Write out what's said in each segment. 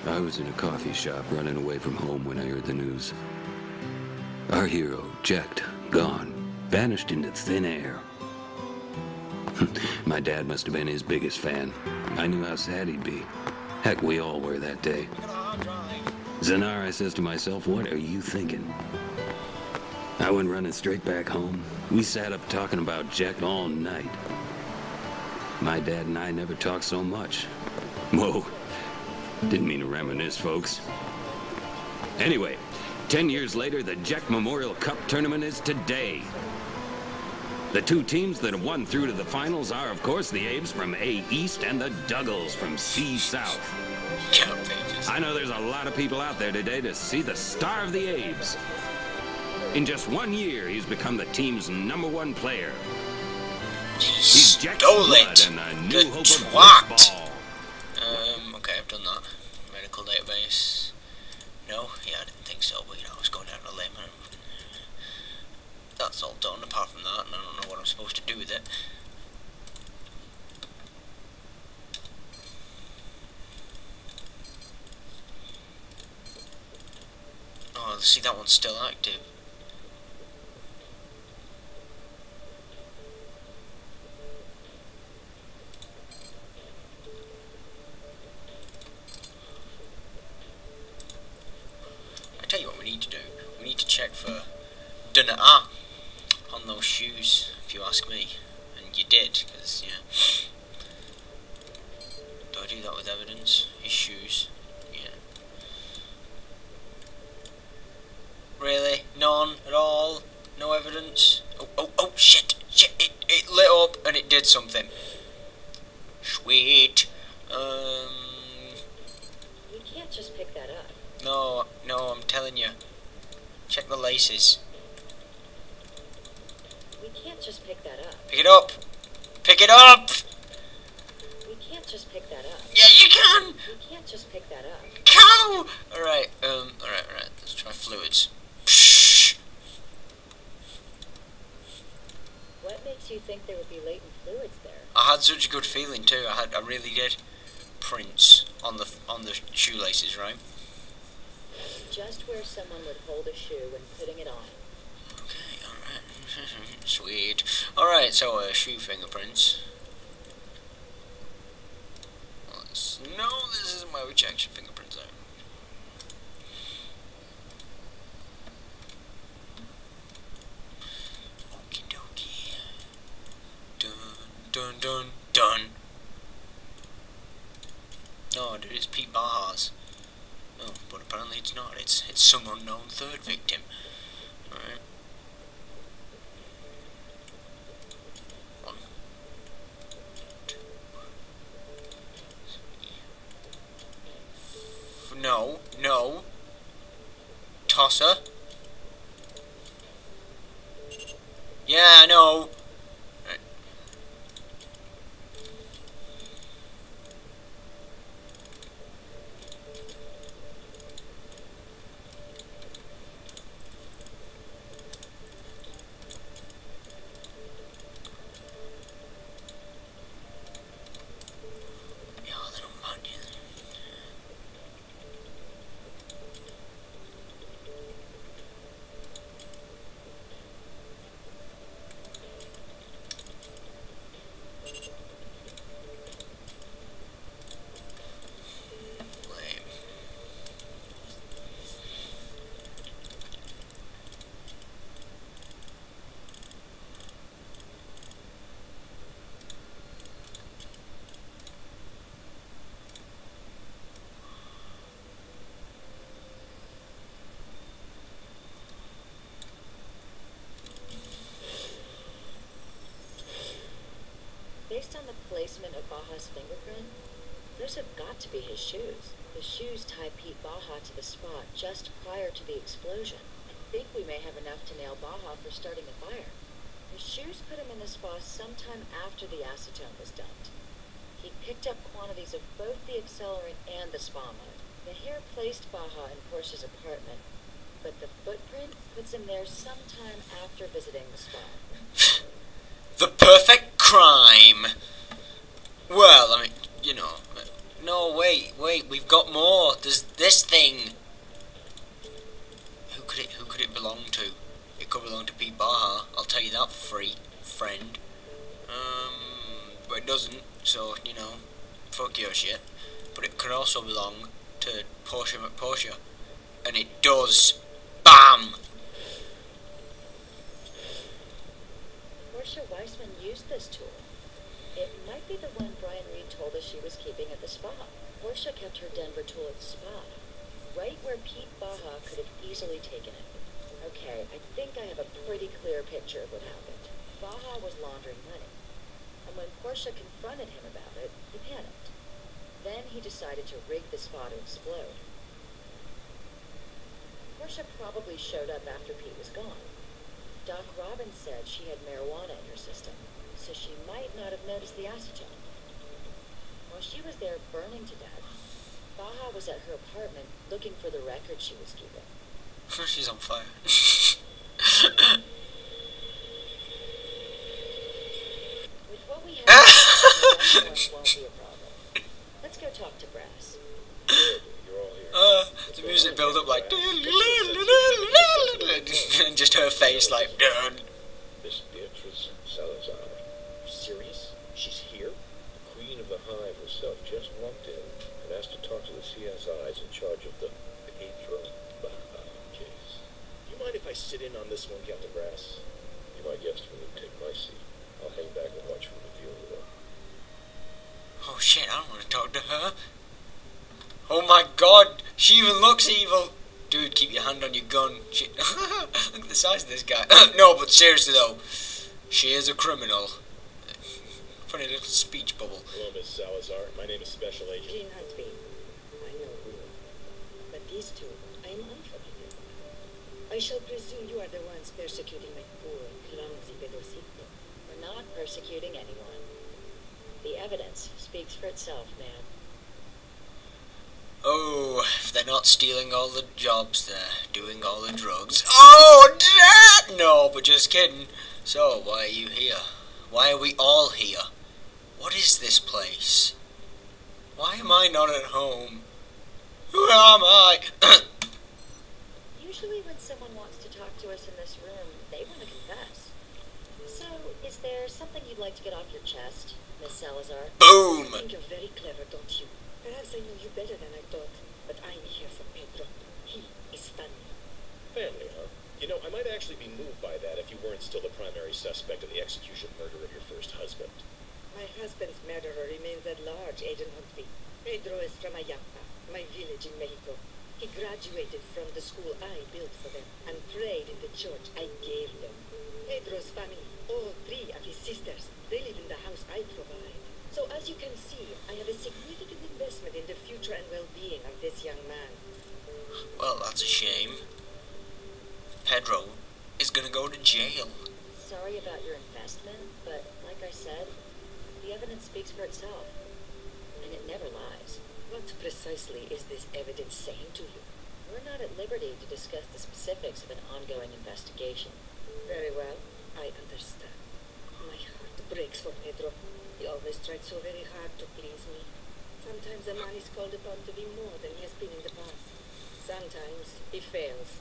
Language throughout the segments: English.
I was in a coffee shop running away from home when I heard the news. Our hero, checked, gone, vanished into thin air. My dad must have been his biggest fan. I knew how sad he'd be. Heck, we all were that day. Zanar, I says to myself, what are you thinking? I went running straight back home. We sat up talking about Jack all night. My dad and I never talked so much. Whoa. Didn't mean to reminisce, folks. Anyway, 10 years later, the Jack Memorial Cup tournament is today. The two teams that have won through to the finals are, of course, the Abes from A East and the Duggles from C South. I know there's a lot of people out there today to see the star of the Abes. In just 1 year, he's become the team's #1 player. He's Jack Blood and the new hope of football. Okay, I've done that. Medical database. No, yeah, I didn't think so, but you know, I was going down a limb. That's all done, apart from that, and I don't know what I'm supposed to do with it. Oh, see, that one's still active. I tell you what we need to do. We need to check for Dunna on those shoes, if you ask me. And you did, because, yeah. Do I do that with evidence? His shoes? Yeah. Really? None at all? No evidence? Oh, shit! Shit! It lit up and it did something. Sweet. You can't just pick that up. No, I'm telling you. Check the laces. We can't just pick that up. Pick it up! Pick it up! We can't just pick that up. Yeah, you can! We can't just pick that up. Cow! Alright, alright. Let's try fluids. Psh. What makes you think there would be latent fluids there? I had such a good feeling too. I really did. Prints on the shoelaces, right? Just where someone would hold a shoe when putting it on. Okay, alright. Sweet. Alright, so shoe fingerprints. No, this isn't where we check your fingerprints out. Okie dokie. Dun. No, dude, it's Pete Baha's. Oh, but apparently it's not. It's some unknown third victim. Alright. 1, 2, 3. No. Tosser. Yeah, I know. Right. Based on the placement of Baja's fingerprint, those have got to be his shoes. The shoes tie Pete Baja to the spot just prior to the explosion. I think we may have enough to nail Baja for starting the fire. The shoes put him in the spot sometime after the acetone was dumped. He picked up quantities of both the accelerant and the spa mud. The hair placed Baja in Porsche's apartment, but the footprint puts him there sometime after visiting the spot. The perfect crime. Well, I mean, you know, no, wait, we've got more. There's this thing. Who could it belong to? It could belong to Pete Baja. I'll tell you that for free, friend. But it doesn't. So you know, fuck your shit. But it could also belong to Portia McPortia, and it does. Bam. Portia Weissman used this tool. It might be the one Brian Reed told us she was keeping at the spa. Portia kept her Denver tool at the spa, right where Pete Baja could have easily taken it. Okay, I think I have a pretty clear picture of what happened. Baja was laundering money, and when Portia confronted him about it, he panicked. Then he decided to rig the spa to explode. Portia probably showed up after Pete was gone. Doc Robbins said she had marijuana in her system, so she might not have noticed the acetone. While she was there burning to death, Baja was at her apartment looking for the record she was keeping. She's on fire. With what we have, that won't be a problem. Let's go talk to Brass. You're all here. The music build up like and just her face like done. Miss Beatrice Salazar. Serious? She's here? The queen of the hive herself just walked in and asked to talk to the CSIs in charge of the Pedro Baja case. Do you mind if I sit in on this one, Captain Brass? Be my guest when you take my seat. I'll hang back and watch from the viewing room. Oh shit, I don't want to talk to her. Oh my god, she even looks evil. Dude, keep your hand on your gun. Shit. Look at the size of this guy. No, but seriously though, she is a criminal. Funny little speech bubble. Hello, Miss Salazar. My name is Special Agent. Jean Huntsby. I know who. But these two, I am unfamiliar. I shall presume you are the ones persecuting my poor, clumsy Pedrocito. We're not persecuting anyone. The evidence speaks for itself, ma'am. Oh, if they're not stealing all the jobs, they're doing all the drugs. Oh, Dad! No, but just kidding. So, why are you here? Why are we all here? What is this place? Why am I not at home? Who am I? Usually when someone wants to talk to us in this room, they want to confess. So, is there something you'd like to get off your chest, Miss Salazar? Boom! I think you're very clever, don't you? Perhaps I know you better than I thought, but I'm here for Pedro. He is family. Family, huh? You know, I might actually be moved by that if you weren't still the primary suspect in the execution murder of your first husband. My husband's murderer remains at large, Agent Huntsby. Pedro is from Ayapa, my village in Mexico. He graduated from the school I built for them and prayed in the church I gave them. Pedro's family, all three of his sisters, they live in the house I provide. So as you can see, I have a significant investment in the future and well-being of this young man. Well, that's a shame. Pedro is gonna go to jail. Sorry about your investment, but like I said, the evidence speaks for itself. And it never lies. What precisely is this evidence saying to you? We're not at liberty to discuss the specifics of an ongoing investigation. Very well, I understand. My heart breaks for Pedro. He always tried so very hard to please me. Sometimes a man is called upon to be more than he has been in the past. Sometimes he fails.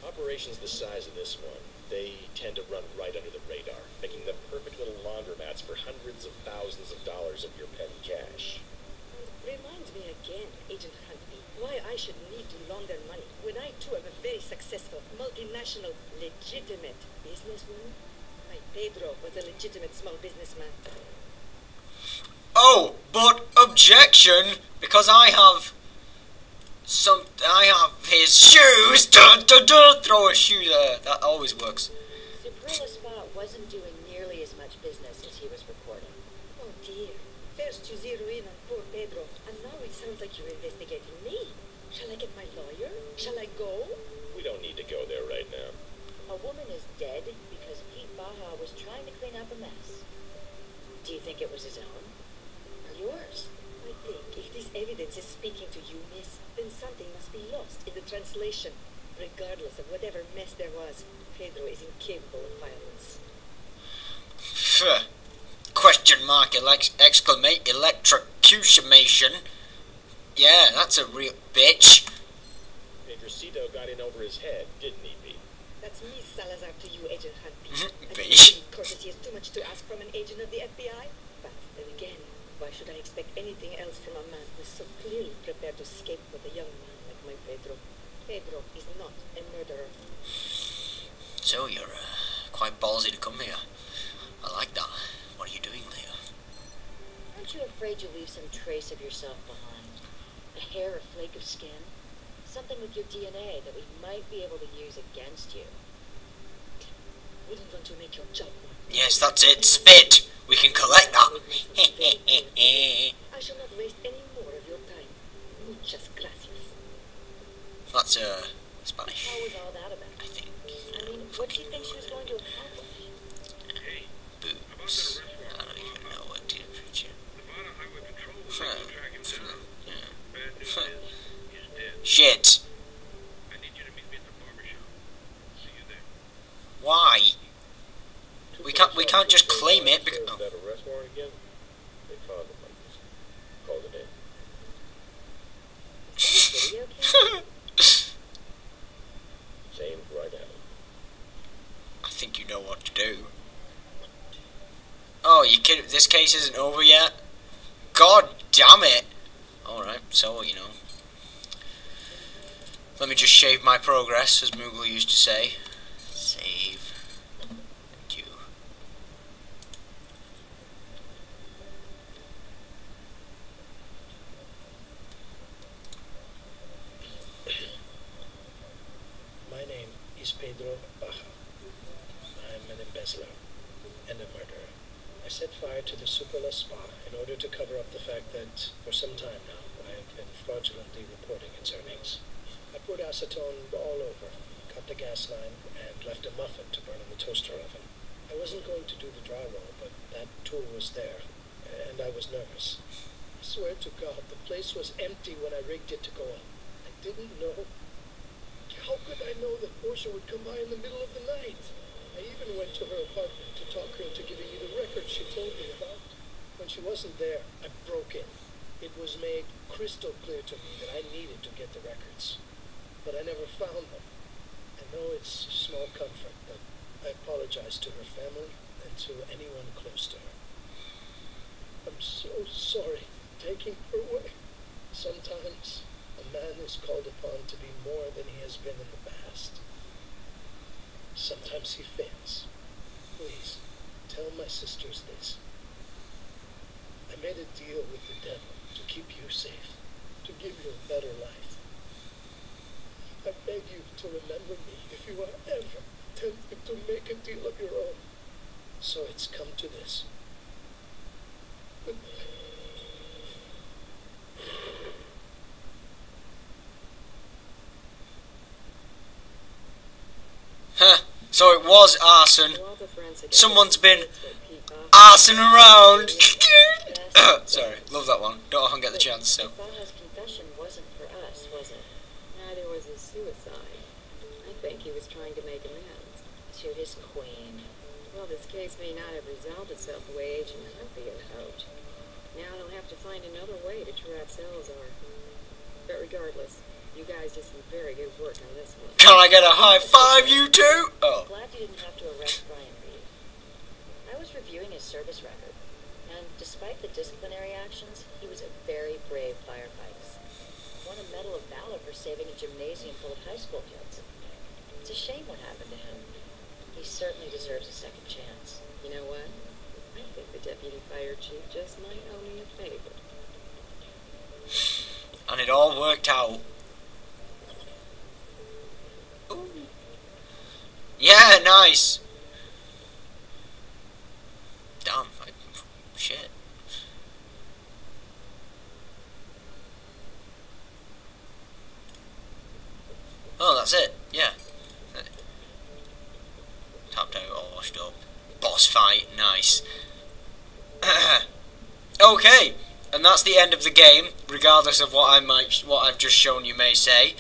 Operations the size of this one, they tend to run right under the radar, making them perfect little laundromats for hundreds of thousands of dollars of your petty cash. And reminds me again, Agent Huntley, why I should need to launder money when I too am a very successful, multinational, legitimate businesswoman. My Pedro was a legitimate small businessman. Oh, but objection, because I have his shoes. Dun, dun, dun, throw a shoe there. That always works. Superla Spa wasn't doing nearly as much business as he was reporting. Oh dear. First you zero in on poor Pedro, and now it sounds like you're investigating me. Shall I get my lawyer? Shall I go? We don't need to go there right now. A woman is dead because Pete Baja was trying to clean up a mess. Do you think it was his own? Or yours? I think if this evidence is speaking to you, miss, then something must be lost in the translation. Regardless of whatever mess there was, Pedro is incapable of violence. Phew. question mark, exclamate, electrocution. Yeah, that's a real bitch. Pedrocito got in over his head, didn't he, B? That's me, Salazar, to you, Agent Huntby. I Bitch. think courtesy is too much to ask from an agent of the FBI. But then again, why should I expect anything else from a man who is so clearly prepared to scapegoat a young man like my Pedro? Pedro is not a murderer. So you're quite ballsy to come here. I like that. What are you doing there? Aren't you afraid you'll leave some trace of yourself behind? A hair or flake of skin? Something with your DNA that we might be able to use against you. Wouldn't want to make your job more. Yes, that's it. Spit. We can collect that. I shall not waste any more of your time. Muchas gracias. That's Spanish, How was all that about? I think. I mean, what do you think she was going to accomplish? Hey, Boobs. I don't even know what to preach. Nevada Highway Patrol will track him down. Bad news is, he's dead. Shit. I need you to meet me at the barbershop. See you there. Why? We can't just claim it because. That arrest warrant again? They found him like this. Called it in. Is that a video camera? Same right at him. I think you know what to do. Oh, you kidding? This case isn't over yet? God damn it! Alright, so, you know. Let me just shave my progress, as Moogle used to say. Save. Thank you. My name is Pedro Baja. I'm an embezzler and a murderer. I set fire to the Superla spa in order to cover up the fact that, for some time now, I have been fraudulently reporting its earnings. I poured acetone all over, cut the gas line, and left a muffin to burn in the toaster oven. I wasn't going to do the dry roll, but that tool was there, and I was nervous. I swear to God, the place was empty when I rigged it to go on. I didn't know. How could I know that Portia would come by in the middle of the night? I even went to her apartment to talk her into giving me the records she told me about. When she wasn't there, I broke in. It was made crystal clear to me that I needed to get the records. But I never found them. I know it's small comfort, but I apologize to her family and to anyone close to her. I'm so sorry taking her away. Sometimes a man is called upon to be more than he has been in the past. Sometimes he fails. Please, tell my sisters this. I made a deal with the devil to keep you safe, to give you a better life. I beg you to remember me if you are ever tempted to make a deal of your own. So it's come to this. Goodbye. Huh. So it was arson. Someone's been arsing around. Sorry, love that one. Don't often get the chance, so. Baja's confession wasn't for us, was it? Neither was his suicide. I think he was trying to make amends. To his queen. Well, this case may not have resolved itself the way Agent Huntby had hoped. Now they'll have to find another way to trap Salazar. But regardless, you guys did some very good work on this one. Can I get a high five, you two? Oh. Glad you didn't have to arrest Brian Reed. I was reviewing his service record, and despite the disciplinary actions, he was a very brave firefighter. Won a Medal of Valor for saving a gymnasium full of high school kids. It's a shame what happened to him. He certainly deserves a second chance. You know what? I think the deputy fire chief just might owe me a favor. And it all worked out. Ooh. Yeah, nice. Damn, shit. Oh, that's it. Yeah. Tapped out, all washed up. Boss fight, nice. Okay, and that's the end of the game. Regardless of what I've just shown you may say.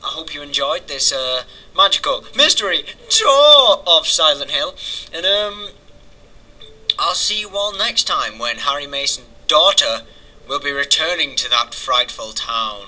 I hope you enjoyed this magical mystery tour of Silent Hill, and I'll see you all next time when Harry Mason's daughter will be returning to that frightful town.